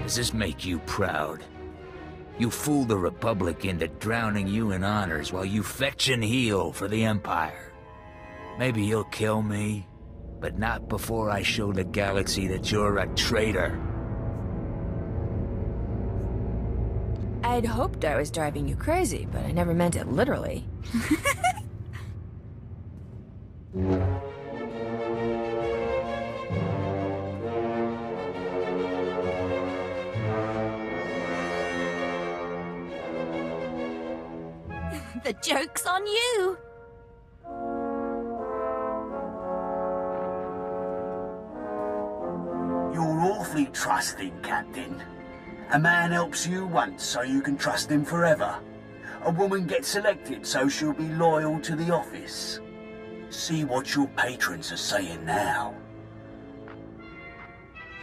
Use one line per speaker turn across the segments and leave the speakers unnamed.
Does this make you proud? You fooled the Republic into drowning you in honors while you fetch and heal for the Empire. Maybe you'll kill me, but not before I show the galaxy that you're a traitor.
I'd hoped I was driving you crazy, but I never meant it literally.
The joke's on you!
You're awfully trusting, Captain. A man helps you once so you can trust him forever. A woman gets selected so she'll be loyal to the office. See what your patrons are saying now.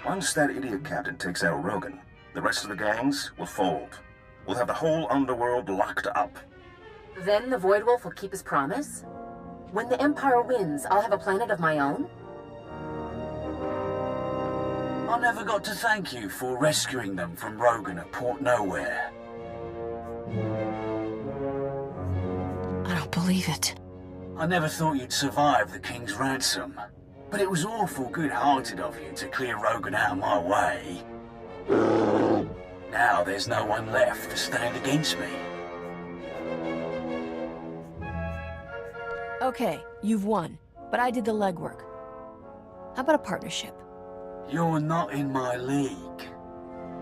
Once that idiot captain takes out Rogan, the rest of the gangs will fold. We'll have the whole underworld locked up.
Then the Void Wolf will keep his promise? When the Empire wins, I'll have a planet of my own?
I never got to thank you for rescuing them from Rogan at Port Nowhere.
I don't believe it.
I never thought you'd survive the King's ransom, but it was awful good-hearted of you to clear Rogan out of my way. Now there's no one left to stand against me.
Okay, you've won, but I did the legwork. How about a partnership?
You're not in my league.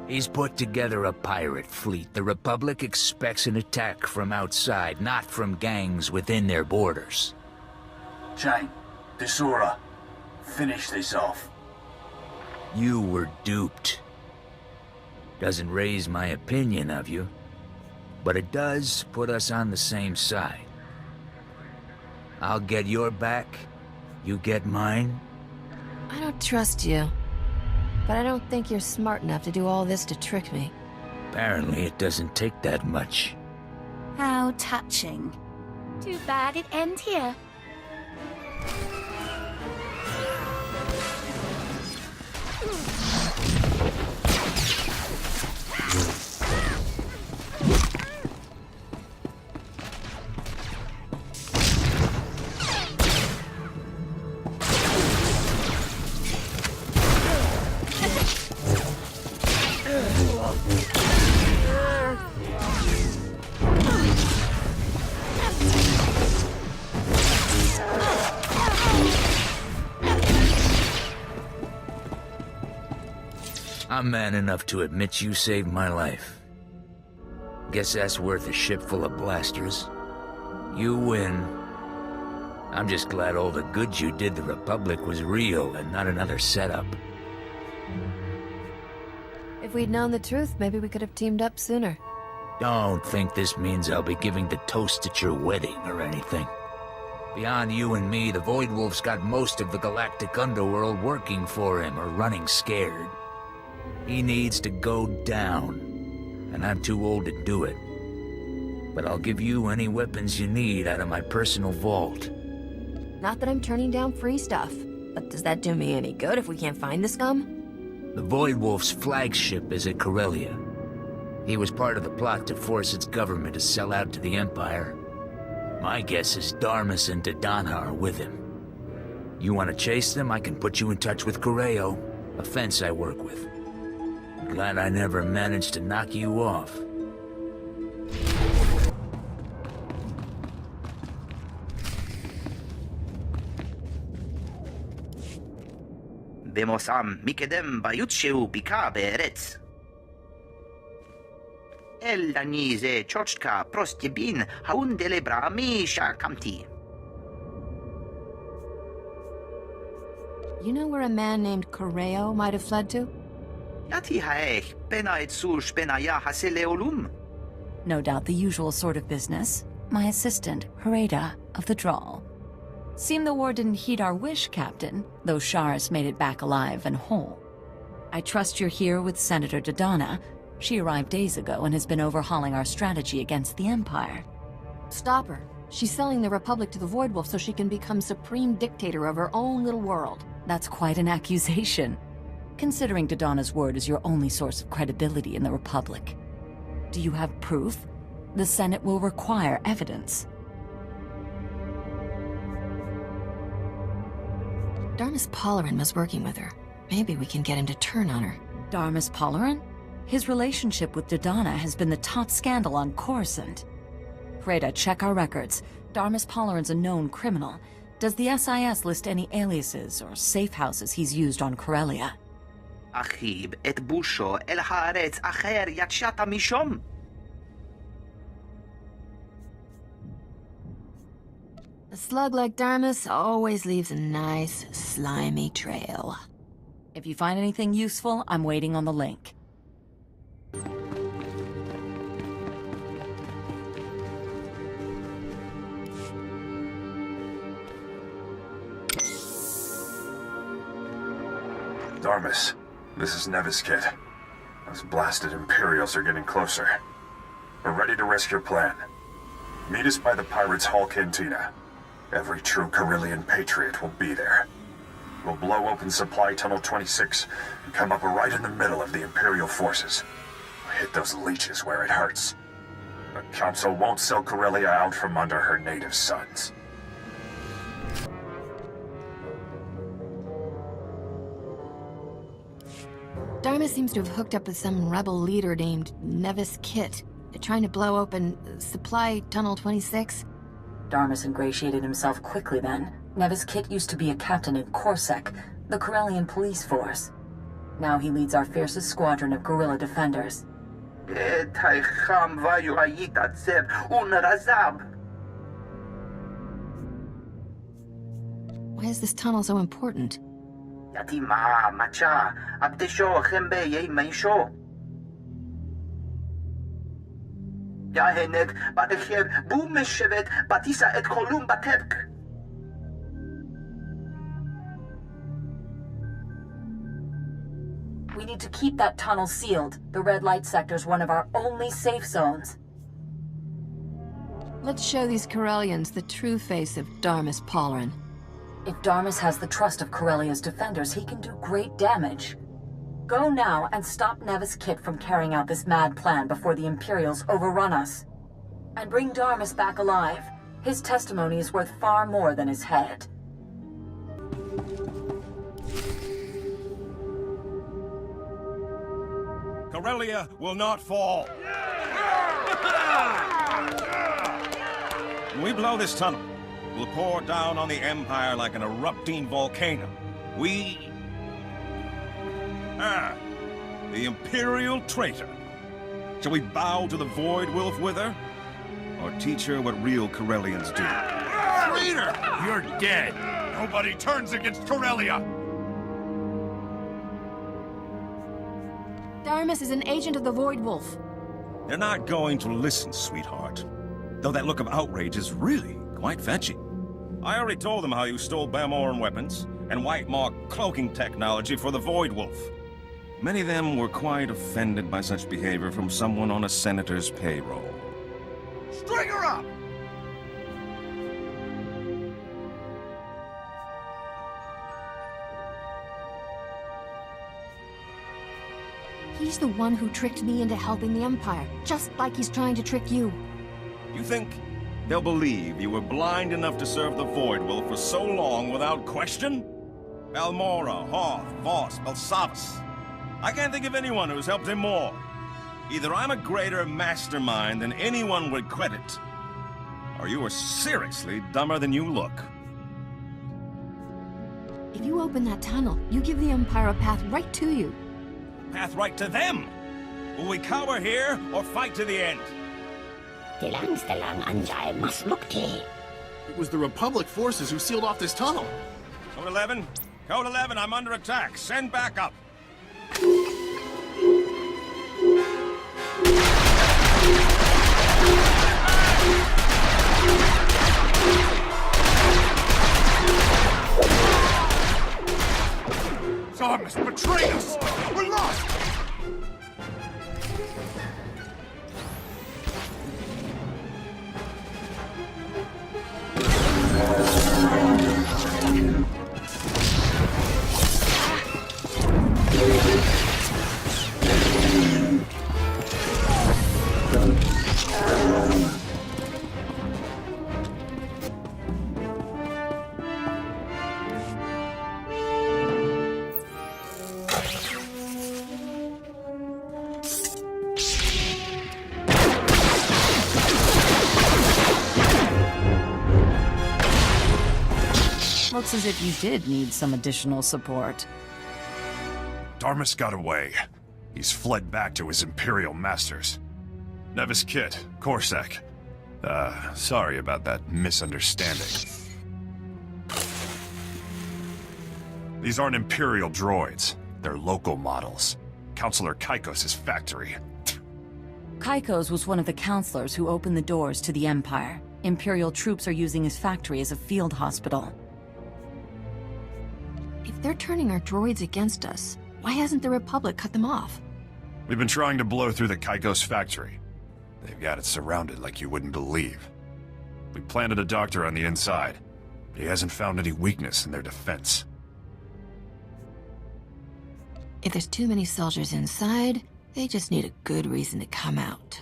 He's put together a pirate fleet. The Republic expects an attack from outside, not from gangs within their borders.
Jane, Desora, finish this off.
You were duped. Doesn't raise my opinion of you, but it does put us on the same side. I'll get your back, you get mine.
I don't trust you, but I don't think you're smart enough to do all this to trick me.
Apparently it doesn't take that much.
How touching. Too bad it ends here.
I'm man enough to admit you saved my life. Guess that's worth a ship full of blasters. You win. I'm just glad all the good you did the Republic was real and not another setup.
If we'd known the truth, maybe we could have teamed up sooner.
Don't think this means I'll be giving the toast at your wedding or anything. Beyond you and me, the Void Wolf's got most of the galactic underworld working for him or running scared. He needs to go down, and I'm too old to do it. But I'll give you any weapons you need out of my personal vault.
Not that I'm turning down free stuff, but does that do me any good if we can't find the scum?
The Void Wolf's flagship is at Corellia. He was part of the plot to force its government to sell out to the Empire. My guess is Darmus and Dodonna are with him. You want to chase them, I can put you in touch with Corellia, a fence I work with. Glad I never managed to knock you off.
במוסם מקדם ביוטשו ביקה בארץ. אל דני זה צ'וצ'קה פרוסטבין האונדלברה מי שקמתי.
You know where a man named Corellia might have fled to?
יתי האך בנה אצור שבניה הסה לעולום.
No doubt the usual sort of business. My assistant, Hereda, of the Drawl. Seemed the war didn't heed our wish, Captain, though Sharis made it back alive and whole. I trust you're here with Senator Dodonna. She arrived days ago and has been overhauling our strategy against the Empire.
Stop her. She's selling the Republic to the Void Wolf so she can become supreme dictator of her own little world.
That's quite an accusation, considering Dodonna's word is your only source of credibility in the Republic. Do you have proof? The Senate will require evidence.
Darmus Polarin was working with her. Maybe we can get him to turn on her.
Darmus Polarin? His relationship with Dodonna has been the top scandal on Coruscant. Freda, check our records. Darmus Polarin's a known criminal. Does the SIS list any aliases or safe houses he's used on Corellia?
Achib et busho el haaretz acher yatshata mishom.
A slug like Darmus always leaves a nice, slimy trail.
If you find anything useful, I'm waiting on the link.
Darmus, this is Nevis Kit. Those blasted Imperials are getting closer. We're ready to risk your plan. Meet us by the Pirates' Hall Cantina. Every true Corellian patriot will be there. We'll blow open Supply Tunnel 26 and come up right in the middle of the Imperial forces. Hit those leeches where it hurts. The Council won't sell Corellia out from under her native sons.
Darmus seems to have hooked up with some rebel leader named Nevis Kit. They're trying to blow open Supply Tunnel 26.
Darmus ingratiated himself quickly then. Nevis Kit used to be a captain in Corsac, the Corellian police force. Now he leads our fiercest squadron of guerrilla defenders.
Why is this tunnel so important?
Yatima macha abdesho khembe ye meisho. Yahenet badecheb bu meshevet batisa et kolum batebk.
We need to keep that tunnel sealed. The red light sector's one of our only safe zones.
Let's show these Corellians the true face of Darmus Polarin.
If Darmus has the trust of Corellia's defenders, he can do great damage. Go now and stop Nevis Kit from carrying out this mad plan before the Imperials overrun us. And bring Darmus back alive. His testimony is worth far more than his head.
Corellia will not fall. When we blow this tunnel, we'll pour down on the Empire like an erupting volcano. The Imperial traitor. Shall we bow to the Void Wolf with her? Or teach her what real Corellians do?
Traitor! You're dead! Nobody turns against Corellia!
Darmus is an agent of the Void Wolf.
They're not going to listen, sweetheart. Though that look of outrage is really quite fetching. I already told them how you stole Bamoran weapons and White Maw cloaking technology for the Void Wolf. Many of them were quite offended by such behavior from someone on a senator's payroll.
String her up!
He's the one who tricked me into helping the Empire, just like he's trying to trick you.
You think they'll believe you were blind enough to serve the Void Wolf for so long without question? Balmora, Hoth, Voss, Belsavus. I can't think of anyone who's helped him more. Either I'm a greater mastermind than anyone would credit, or you are seriously dumber than you look.
If you open that tunnel, you give the Empire a path right to you.
Path right to them. Will we cower here or fight to the end?
It
was the Republic forces who sealed off this tunnel.
Code 11? Code 11, I'm under attack. Send backup.
Darmus betrayed us! We're lost!
Looks as if you did need some additional support.
Darmus got away. He's fled back to his Imperial masters. Nevis Kit, Corsac. Sorry about that misunderstanding. These aren't Imperial droids. They're local models. Counselor Kaikos' factory.
Kaikos was one of the counselors who opened the doors to the Empire. Imperial troops are using his factory as a field hospital.
If they're turning our droids against us, why hasn't the Republic cut them off?
We've been trying to blow through the Kaikos factory. They've got it surrounded like you wouldn't believe. We planted a doctor on the inside, but he hasn't found any weakness in their defense.
If there's too many soldiers inside, they just need a good reason to come out.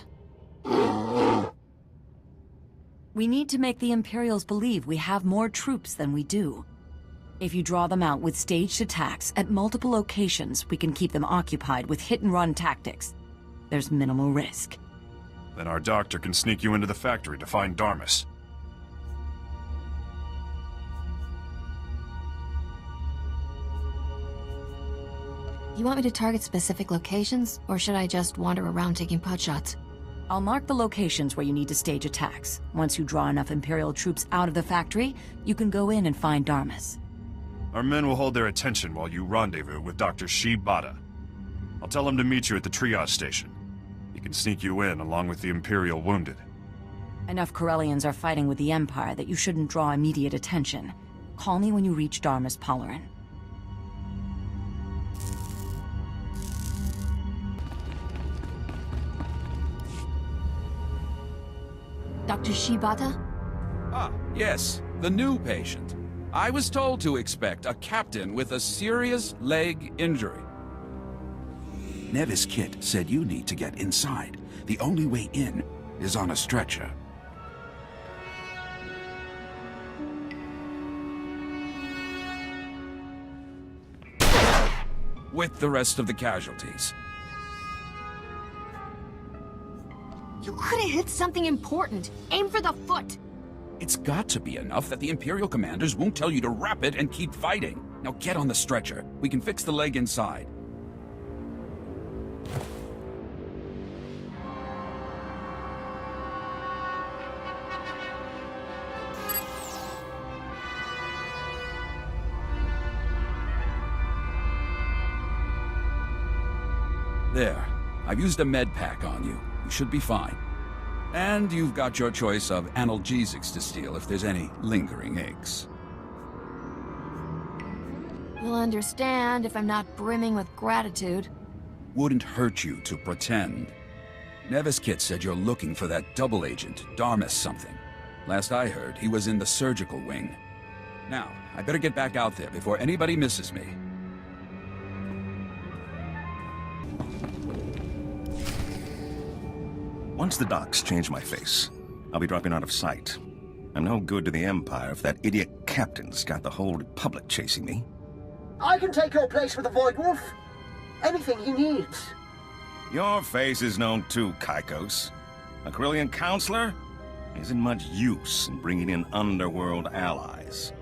We need to make the Imperials believe we have more troops than we do. If you draw them out with staged attacks at multiple locations, we can keep them occupied with hit-and-run tactics. There's minimal risk.
Then our doctor can sneak you into the factory to find Darmus.
You want me to target specific locations, or should I just wander around taking potshots?
I'll mark the locations where you need to stage attacks. Once you draw enough Imperial troops out of the factory, you can go in and find Darmus.
Our men will hold their attention while you rendezvous with Dr. Shibata. I'll tell him to meet you at the triage station. He can sneak you in along with the Imperial wounded.
Enough Corellians are fighting with the Empire that you shouldn't draw immediate attention. Call me when you reach Darmus Polarin.
Dr. Shibata?
Ah, yes, the new patient. I was told to expect a captain with a serious leg injury.
Nevis Kit said you need to get inside. The only way in is on a stretcher.
With the rest of the casualties.
You could have hit something important. Aim for the foot.
It's got to be enough that the Imperial commanders won't tell you to wrap it and keep fighting. Now get on the stretcher. We can fix the leg inside. There. I've used a med pack on you. You should be fine. And you've got your choice of analgesics to steal if there's any lingering aches.
You'll understand if I'm not brimming with gratitude.
Wouldn't hurt you to pretend. Nevis Kit said you're looking for that double agent, Darmus something. Last I heard, he was in the surgical wing. Now, I better get back out there before anybody misses me.
Once the docks change my face, I'll be dropping out of sight. I'm no good to the Empire if that idiot captain's got the whole Republic chasing me.
I can take your place with the Void Wolf. Anything he needs.
Your face is known too, Kaikos. A Corellian counselor isn't much use in bringing in underworld allies.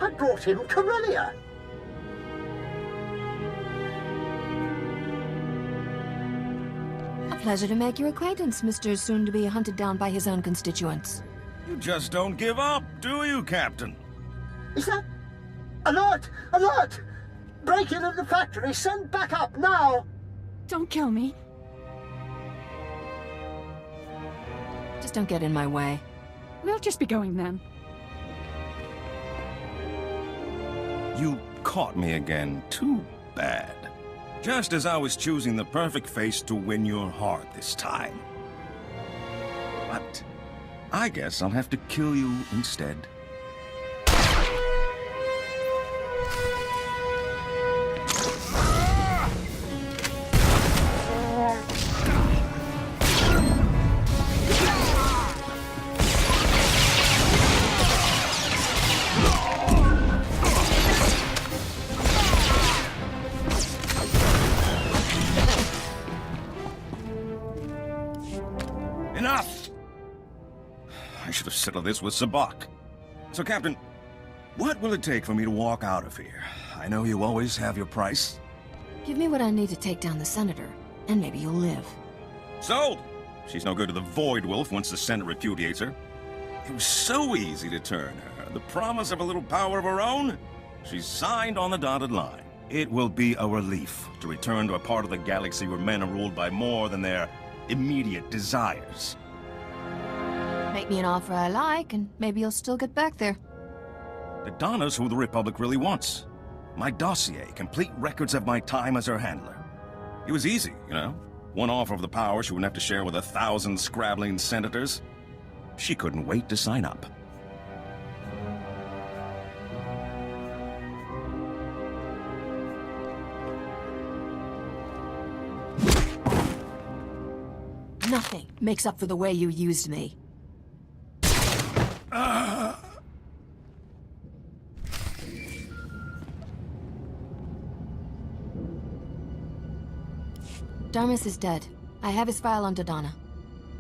I brought him Corellia.
Pleasure to make your acquaintance, Mr. Soon-to-be hunted down by his own constituents.
You just don't give up, do you, Captain?
Is that... Alert! Alert! Break in at the factory! Send backup now!
Don't kill me.
Just don't get in my way.
We'll just be going then.
You caught me again. Too bad. Just as I was choosing the perfect face to win your heart this time. But I guess I'll have to kill you instead. Enough! I should have settled this with Sabak. So, Captain, What will it take for me to walk out of here? I know you always have your price.
Give me what I need to take down the Senator, and maybe you'll live.
Sold! She's no good to the Void Wolf once the Senate repudiates her. It was so easy to turn her. The promise of a little power of her own? She's signed on the dotted line. It will be a relief to return to a part of the galaxy where men are ruled by more than their immediate desires.
Make me an offer I like, and maybe you'll still get back there.
Dodonna's who the Republic really wants. My dossier, complete records of my time as her handler. It was easy, you know? One offer of the power she wouldn't have to share with 1,000 scrabbling senators. She couldn't wait to sign up.
Nothing makes up for the way you used me. Darmus is dead. I have his file on Dodonna.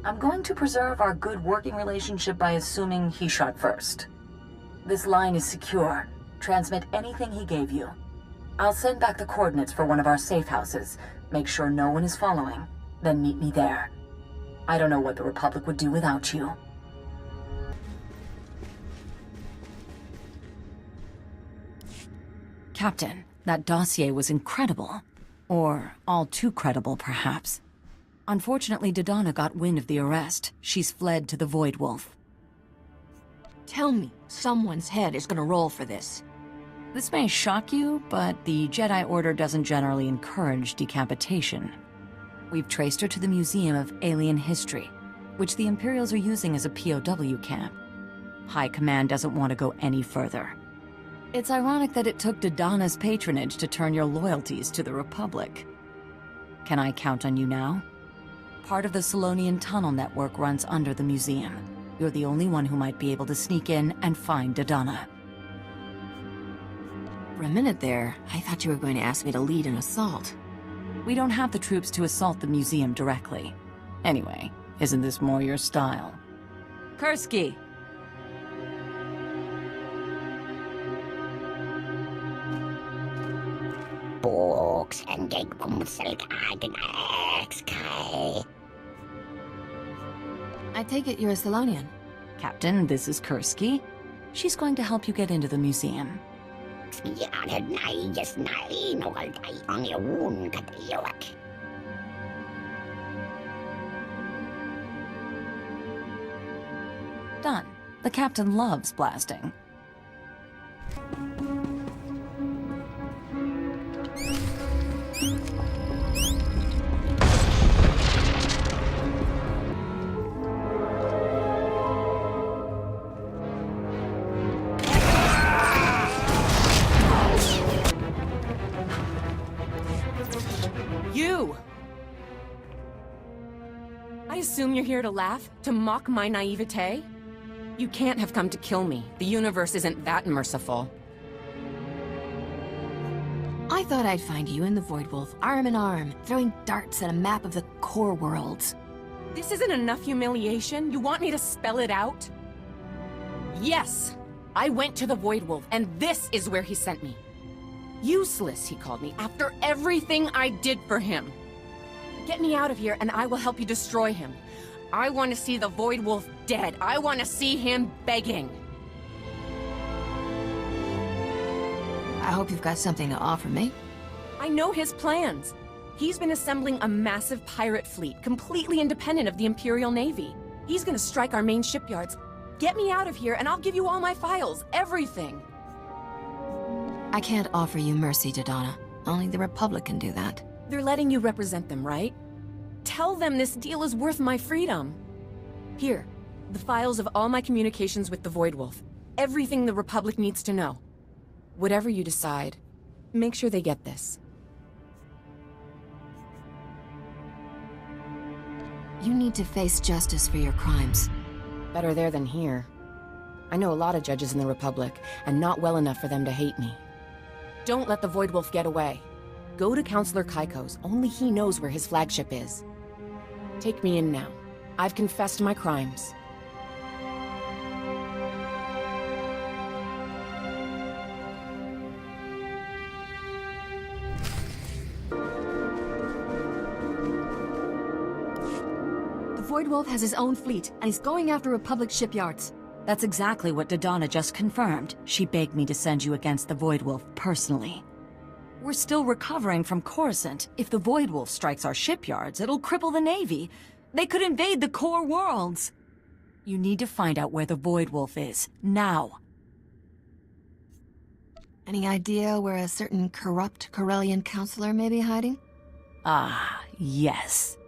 I'm going to preserve our good working relationship by assuming he shot first. This line is secure. Transmit anything he gave you. I'll send back the coordinates for one of our safe houses. Make sure no one is following. Then meet me there. I don't know what the Republic would do without you.
Captain, that dossier was incredible. Or all too credible, perhaps. Unfortunately, Dodonna got wind of the arrest. She's fled to the Void Wolf.
Tell me someone's head is gonna roll for this.
This may shock you, but the Jedi Order doesn't generally encourage decapitation. We've traced her to the Museum of Alien History, which the Imperials are using as a POW camp. High Command doesn't want to go any further. It's ironic that it took Dodonna's patronage to turn your loyalties to the Republic. Can I count on you now? Part of the Solonian tunnel network runs under the museum. You're the only one who might be able to sneak in and find Dodonna.
For a minute there, I thought you were going to ask me to lead an assault.
We don't have the troops to assault the museum directly. Anyway, isn't this more your style? Kursky!
I take it you're a Solonian.
Captain, this is Kursky. She's going to help you get into the museum. Done. The captain loves blasting.
You! I assume you're here to laugh? To mock my naivete? You can't have come to kill me. The universe isn't that merciful.
I thought I'd find you and the Void Wolf, arm in arm, throwing darts at a map of the core worlds.
This isn't enough humiliation? You want me to spell it out? Yes! I went to the Void Wolf, and this is where he sent me. Useless, he called me, after everything I did for him. Get me out of here, and I will help you destroy him. I want to see the Void Wolf dead. I want to see him begging.
I hope you've got something to offer me.
I know his plans. He's been assembling a massive pirate fleet, completely independent of the Imperial Navy. He's gonna strike our main shipyards. Get me out of here, and I'll give you all my files, everything.
I can't offer you mercy, Dodonna. Only the Republic can do that.
They're letting you represent them, right? Tell them this deal is worth my freedom. Here, the files of all my communications with the Void Wolf. Everything the Republic needs to know. Whatever you decide, make sure they get this.
You need to face justice for your crimes.
Better there than here. I know a lot of judges in the Republic, and not well enough for them to hate me. Don't let the Void Wolf get away. Go to Counselor Kaiko's. Only he knows where his flagship is. Take me in now. I've confessed my crimes.
Voidwolf has his own fleet, and he's going after Republic shipyards.
That's exactly what Dodonna just confirmed. She begged me to send you against the Voidwolf personally. We're still recovering from Coruscant. If the Voidwolf strikes our shipyards, it'll cripple the Navy. They could invade the core worlds. You need to find out where the Voidwolf is, now.
Any idea where a certain corrupt Corellian counselor may be hiding?
Ah, yes.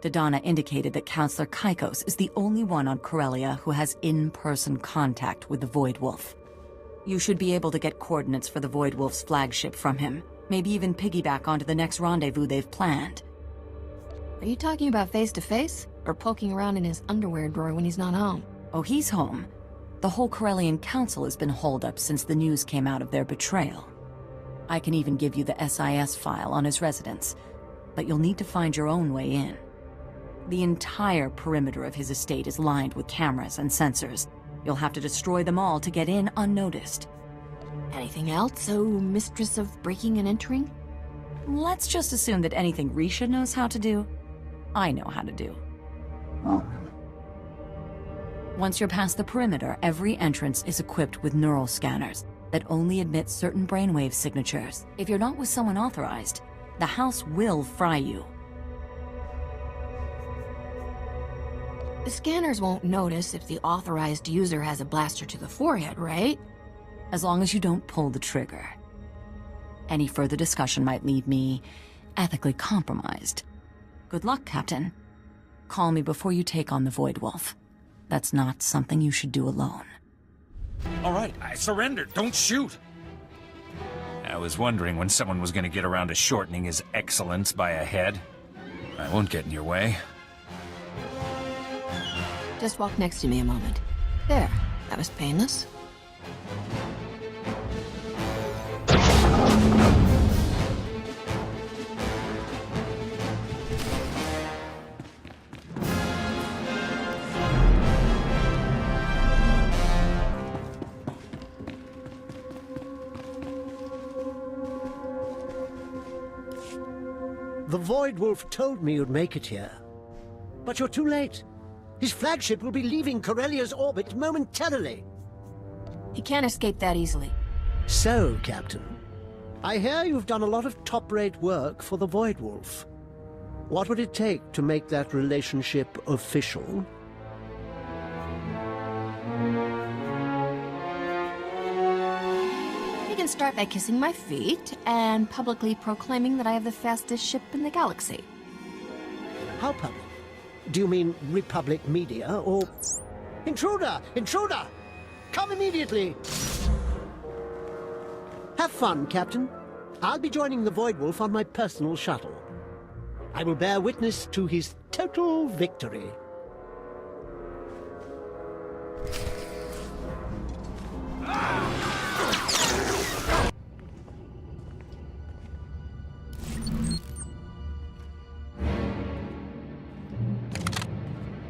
Dodonna indicated that Counselor Kaikos is the only one on Corellia who has in-person contact with the Voidwolf. You should be able to get coordinates for the Voidwolf's flagship from him. Maybe even piggyback onto the next rendezvous they've planned.
Are you talking about face-to-face? Or poking around in his underwear drawer when he's not home?
Oh, he's home. The whole Corellian Council has been holed up since the news came out of their betrayal. I can even give you the SIS file on his residence, but you'll need to find your own way in. The entire perimeter of his estate is lined with cameras and sensors. You'll have to destroy them all to get in unnoticed.
Anything else, so mistress of breaking and entering?
Let's just assume that anything Risha knows how to do, I know how to do. Once you're past the perimeter, every entrance is equipped with neural scanners that only admit certain brainwave signatures. If you're not with someone authorized, the house will fry you.
The scanners won't notice if the authorized user has a blaster to the forehead, right?
As long as you don't pull the trigger. Any further discussion might leave me ethically compromised. Good luck, Captain. Call me before you take on the Voidwolf. That's not something you should do alone.
All right, I surrendered. Don't shoot. I was wondering when someone was going to get around to shortening his excellence by a head. I won't get in your way.
Just walk next to me a moment. There, that was painless.
The Voidwolf told me you'd make it here. But you're too late. His flagship will be leaving Corellia's orbit momentarily.
He can't escape that easily.
So, Captain, I hear you've done a lot of top-rate work for the Voidwolf. What would it take to make that relationship official?
He can start by kissing my feet and publicly proclaiming that I have the fastest ship in the galaxy.
How public? Do you mean Republic Media, or... Intruder! Intruder! Come immediately! Have fun, Captain. I'll be joining the Voidwolf on my personal shuttle. I will bear witness to his total victory.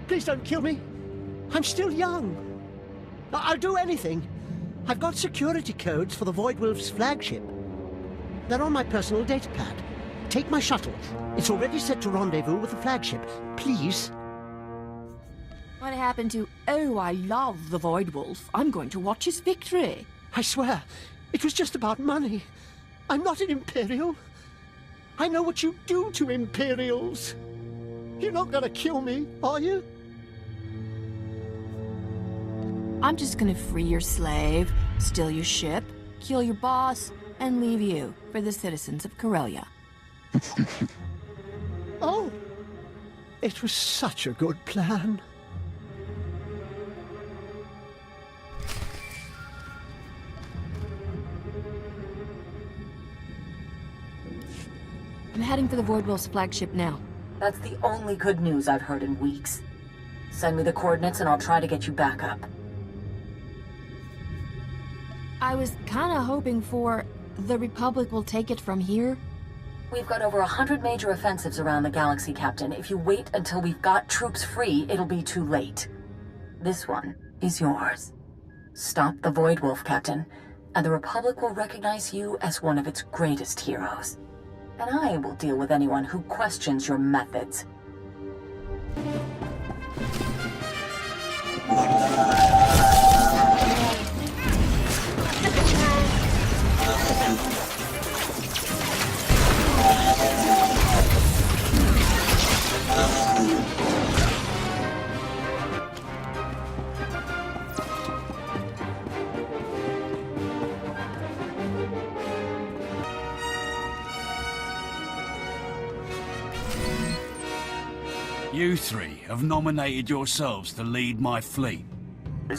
Please don't kill me. I'm still young. I'll do anything. I've got security codes for the Voidwolf's flagship. They're on my personal datapad. Take my shuttle. It's already set to rendezvous with the flagship. Please.
What happened to, oh, I love the Voidwolf. I'm going to watch his victory.
I swear, it was just about money. I'm not an Imperial. I know what you do to Imperials. You're not gonna kill me, are you?
I'm just gonna free your slave, steal your ship, kill your boss, and leave you for the citizens of Corellia.
Oh, it was such a good plan.
I'm heading for the Voidwolf's flagship now.
That's the only good news I've heard in weeks. Send me the coordinates and I'll try to get you back up.
I was kinda hoping for the Republic will take it from here.
We've got over 100 major offensives around the galaxy, Captain. If you wait until we've got troops free, it'll be too late. This one is yours. Stop the Voidwolf, Captain, and the Republic will recognize you as one of its greatest heroes. And I will deal with anyone who questions your methods.
You three have nominated yourselves to lead my fleet.
The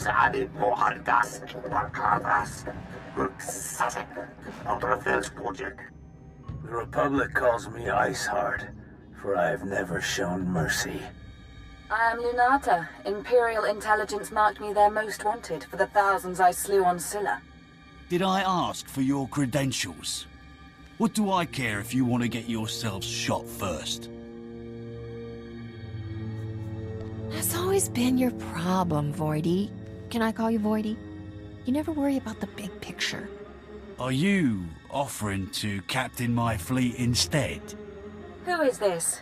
Republic calls me Iceheart, for I have never shown mercy.
I am Lunata. Imperial intelligence marked me their most wanted for the thousands I slew on Scylla.
Did I ask for your credentials? What do I care if you want to get yourselves shot first?
That's always been your problem, Voidy. Can I call you Voidy? You never worry about the big picture.
Are you offering to captain my fleet instead?
Who is this?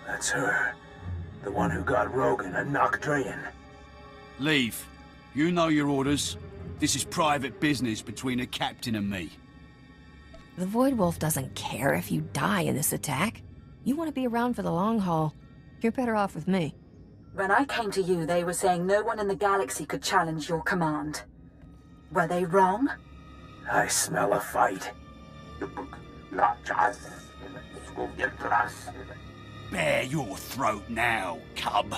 That's her. The one who got Rogan and knocked Drayan.
Leave. You know your orders. This is private business between a captain and me.
The Voidwolf doesn't care if you die in this attack. You want to be around for the long haul. You're better off with me.
When I came to you, they were saying no one in the galaxy could challenge your command. Were they wrong?
I smell a fight.
Bare your throat now, cub,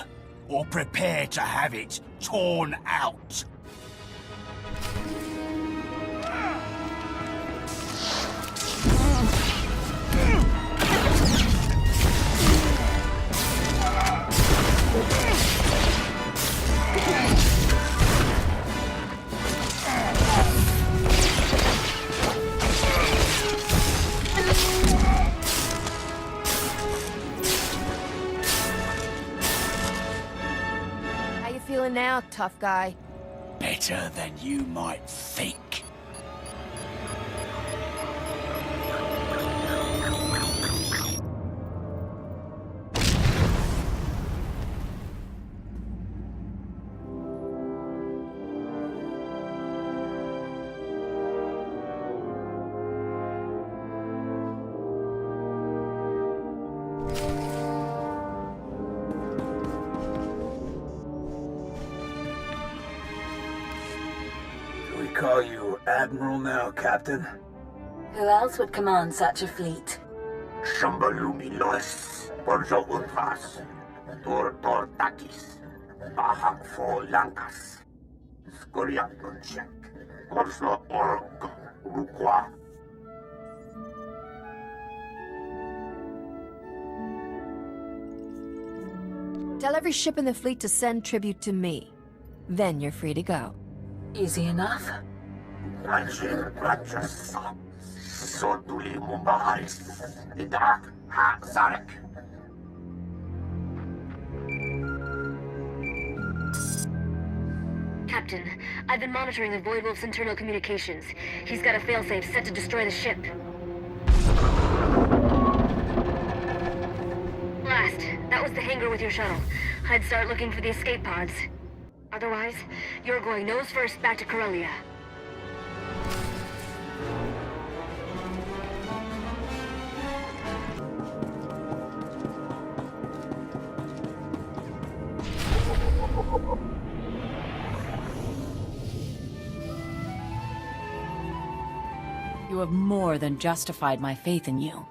or prepare to have it torn out.
How you feeling now, tough guy?
Better than you might think.
Call you Admiral now, Captain?
Who else would command such a fleet?
Shambalumi Lois, Porzo Urvas, Tor Takis, Bahak Fo Lankas, Skoriatunchek, Korso Org, Rukwa.
Tell every ship in the fleet to send tribute to me. Then you're free to go.
Easy enough.
Captain, I've been monitoring the Voidwolf's internal communications. He's got a failsafe set to destroy the ship. Blast. That was the hangar with your shuttle. I'd start looking for the escape pods. Otherwise, you're going nose first back to Corellia.
You have more than justified my faith in you.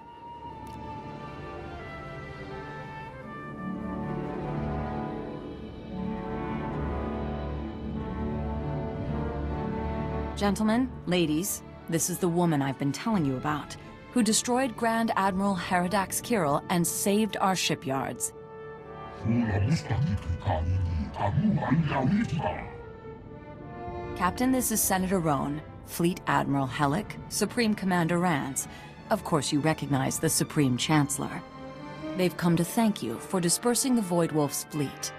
Gentlemen, ladies, this is the woman I've been telling you about, who destroyed Grand Admiral Heridax Kirill and saved our shipyards. Captain, this is Senator Roan, Fleet Admiral Hellick, Supreme Commander Rance. Of course you recognize the Supreme Chancellor. They've come to thank you for dispersing the Voidwolf's fleet.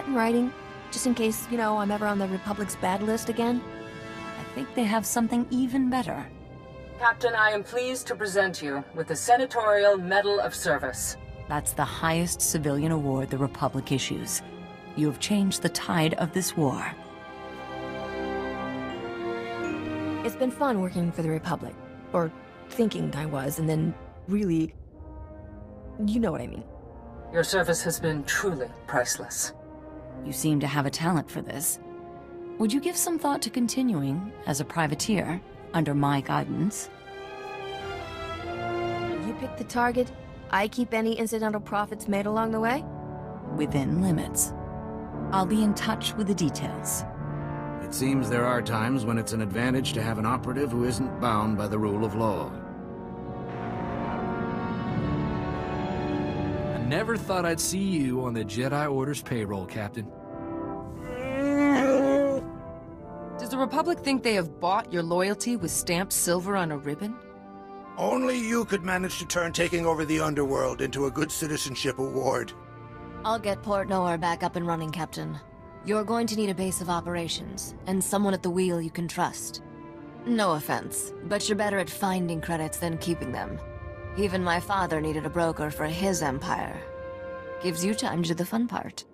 In writing, just in case, you know, I'm ever on the Republic's bad list again?
I think they have something even better.
Captain, I am pleased to present you with the Senatorial Medal of Service.
That's the highest civilian award the Republic issues. You have changed the tide of this war.
It's been fun working for the Republic. Or thinking I was, and then really... You know what I mean.
Your service has been truly priceless.
You seem to have a talent for this. Would you give some thought to continuing as a privateer under my guidance?
pick the target, I keep any incidental profits made along the way?
Within limits. I'll be in touch with the details.
It seems there are times when it's an advantage to have an operative who isn't bound by the rule of law.
I never thought I'd see you on the Jedi Order's payroll, Captain.
Does the Republic think they have bought your loyalty with stamped silver on a ribbon?
Only you could manage to turn taking over the underworld into a good citizenship award.
I'll get Port Nowhere back up and running, Captain. You're going to need a base of operations, and someone at the wheel you can trust. No offense, but you're better at finding credits than keeping them. Even my father needed a broker for his empire. Gives you time to do the fun part.